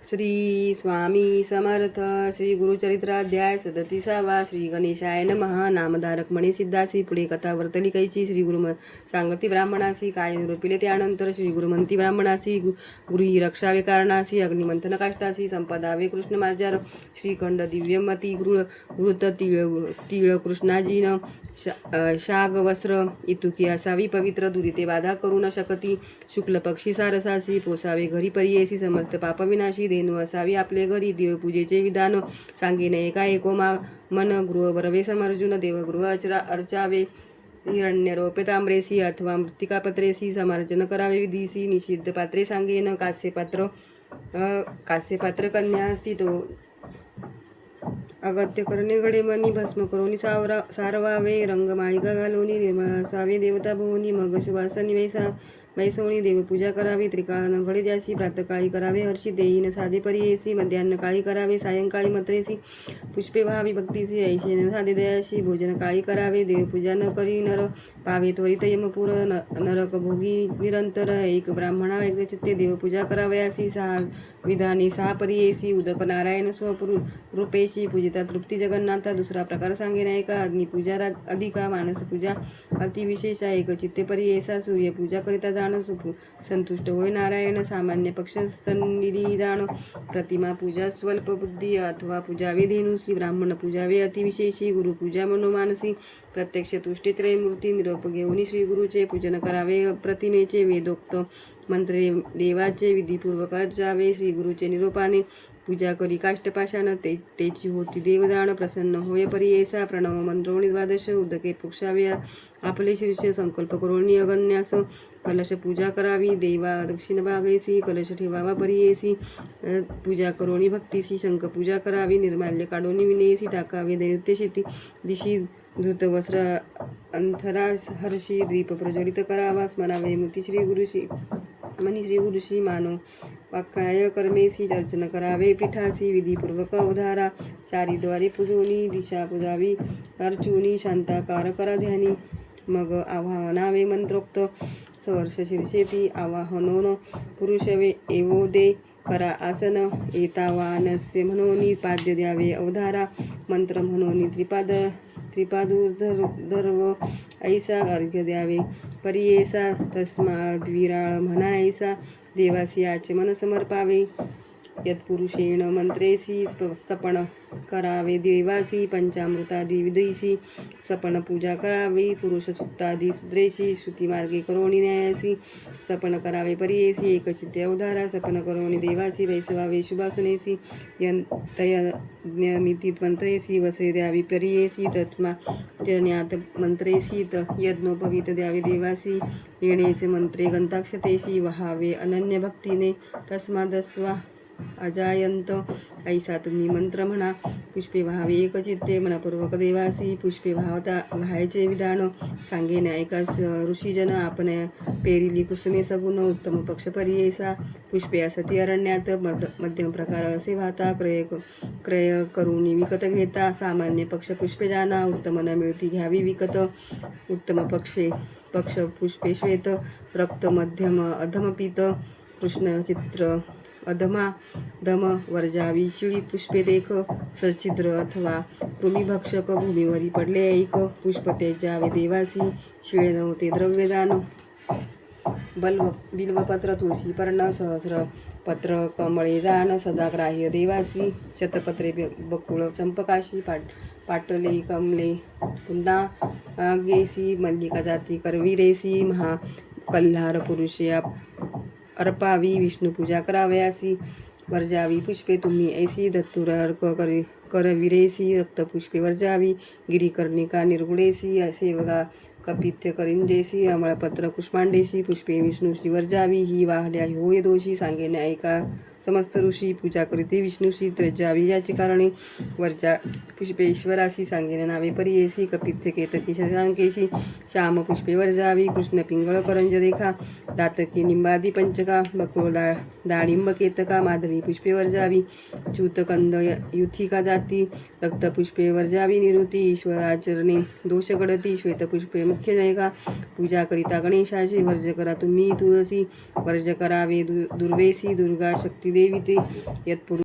श्री स्वामी समर्थ. श्री गुरुचरित्राध्याय 37. श्री गणेशाय नमः. नामधारक म्हणे सिद्धासी. पुढे कथा वर्तली कैची. श्री गुरु सांगती ब्राह्मणासी. काय निरोपिले त्यानंतर. श्री गुरुमंती ब्राह्मणासी. गुरुही रक्षावे कारणासी. अग्निमंथन काष्टासी. संपदावे कृष्ण मार्जार. श्रीखंड दिव्यमती घृत तिळ कृष्णाजीन शाग वस्त्र इतुकी असावी पवित्र. दुरिते बाधा करू न शकती. शुक्ल पक्षी सारसासी. पोसावे घरी परियेसी. समस्त पापविनाशी. धेनू असावी आपले घरी. देवपूजेचे विधान सांगिने एका एकोमा मन गृह बरवे समर्जुन. देवगृह अर्चावे हिरण्यरोपे तांबरेसी अथवा मृत्तिकापत्रेसी. समर्जन करावे विधीसी. निषिद्ध पात्रे सांगेन. कास्यपात्र कन्या असती तो अगत्य करणे घडे मनी. भस्म करोनी सारवावे. रंगमाळिका घालोनी निर्मळ असावे देवता भोवनी. मग सुवासनी वैसोणी देवपूजा करावी. त्रिकाळ न घडे ज्याशी. प्रातकाळी करावे हर्षी. देईन साधे परियेसी. मध्यान्न काळी करावे. सायंकाळी मत्रेसी. पुष्पे व्हावी भक्तीसी. ऐशेन साधे दयाशी. भोजन काळी करावे. देवपूजा न करी नर पावे त्वरित यमपुर. नरक भोगी निरंतर. एक ब्राह्मणा एक चित्ते देवपूजा करावयासी. 6 विधानी 6 परियेसी. उदक नारायण स्वरूपेशी. पूजिता तृप्ती जगन्नाथा. दुसरा प्रकार सांगेन ऐका. अग्निपूजा अधिका. मानसपूजा अतिविशेषा. एक चित्ते परियेसा. सूर्यपूजा करिता जाण. संतुष्ट होय नारायण. सामान्य पक्ष संडिली जाण. प्रतिमा पूजा स्वल्प बुद्धी अथवा पूजावे धेनुसी. ब्राह्मण पूजावे अतिविशेषी. गुरुपूजा मनोमानसी. प्रत्यक्ष तुष्टी त्रयमूर्ती. निरोप घेऊन श्री गुरुचे पूजन करावे. प्रतिमेचे वेदोक्त मंत्रे देवाचे विधीपूर्वक अर्चावे. श्री गुरुचे निरोपाने पूजा करी काष्टपाशान. तेची होती देव जाण. प्रसन्न होय परियेसा. प्रणव मंत्रोणी 12 उदके पुक्षावे आपले शीर्ष. संकल्प करोणी अगन्यास. कलश पूजा करावी. देवा दक्षिण भागेसी. कलश ठेवावा परियेसी. पूजा करोणी भक्तीसी. शंख पूजा करावी. निर्माल्य काढोनी विनेसी. टाकावे दैत्य शेती दिशी. धृत वस्त्र अंथरा हर्षी. दीप प्रज्वलित करावा. स्मरावे मूर्ती श्री गुरुशी. मनी श्री गुरुशी मानो वाक्याय कर्मेसी. अर्चन करावे पीठासी. विधीपूर्वक अवधारा. चारीद्वारे पूजोनी. दिशा पूजावी अर्चुनी. शांताकार करा ध्यानी. मग आवाहनावे मंत्रोक्त. सहर्ष शीर्षेती आवाहनोन. पुरुषवे एवो दे करा आसन. एतावानस्य म्हणोनी पाद्य द्यावे अवधारा. मंत्र म्हणोनी त्रिपादुर्धर्व ऐसा अर्घ्य द्यावे परियेसा. तस्माद्विराळ म्हणा ऐसा. देवासी आचमन समर्पावे. यत्पुरुषेण मंत्रेसी. सपन करावे देवासी. पंचामृतादी विधीसी. सपन पूजा करावी. पुरुष सुक्तादी सुद्रेशी. श्रुतिमार्गे करोणी न्यायासी. सपन करावे परियेसी. एकचित्ते अवधारा. सपन करोणी देवासी. वैसवावे शुभासनेसी. यज्ञमिती मंत्रेसी. वसे द्यावी परियेसी. तत्मात्यज्ञात मंत्रेसी. यज्ञोपवीत द्यावे देवासी. येणेचे मंत्रे गंताक्षतेसी. वहावे अनन्य भक्तीने. तस्मादस्वा अजायंत ऐसा तुम्ही मंत्र म्हणा. पुष्पे व्हावे एकचित्ते. मनपूर्वक देवासी. पुष्पे व्हायचे विधान सांगेन ऐका. ऋषीजन आपण पेरिली कुसुमे सगुण. उत्तम पक्ष परियेसा. पुष्पे असती अरण्यात. मध्यम प्रकार असे वाहता. क्रय करून विकत घेता. सामान्य पक्ष पुष्पे जाना. उत्तम न मिळती घ्यावी विकत. उत्तम पक्ष पुष्पे श्वेत रक्त. मध्यम अधम पीत. कृष्ण चित्र अधमा दम वर्जावी. शिळी पुष्पे देख. सच्छिद्र अथवा कृमीभक्षक. भूमीवरी पडले ऐक. पुष्प तेजावे देवासी. शिळे नव्हते द्रव्यदान. बिल्वपत्र तुळशी पर्ण. सहस्र पत्र कमळे जाण. सदाग्राह्य देवासी. शतपत्रे बकुळ चंपकाशी. पाटले कमले पुन्हा गेसी. मल्लिका जाती करवीरेसी. महाकल्हार पुरुषे अर्पावी. विष्णुपूजा करावयासी. वर्जावी पुष्पे तुम्ही ऐसी. धतुर अर्क करविरेसी. रक्तपुष्पे वर्जावी. गिरीकर्णिका निर्गुडेसी. सेवगा कपित्य करिंजेसी. अमळपत्र कुष्मांडेसी. पुष्पे विष्णूशी वर्जावी. ही वाहल्या होय दोषी. सांगेन ऐका. समस्त ऋषी पूजा करीते विष्णूशी. त्वजावी याची कारणे. वरच्या पुष्पे ईश्वरासी. सांगेन नावे परियेसी. कपित्य केतकी शशांकेशी. श्याम पुष्पे वर्जावी. कृष्ण पिंगळ करंज देखा. दातकी निंबादी पंचका. बकुळ डाळिंब केतका. माधवी पुष्पे वर्जावी. च्यूतकंद युथिका जाती. रक्तपुष्पे वर्जावी. निवृत्ती ईश्वराचरणे दोष गडती. श्वेतपुष्पे मुख्य जयका. पूजा करिता गणेशाची. वर्ज करा तुम्ही तुळसी. वर्ज करावे दुर्वेसी. दुर्गा शक्ती देवी ते यत्पुरुष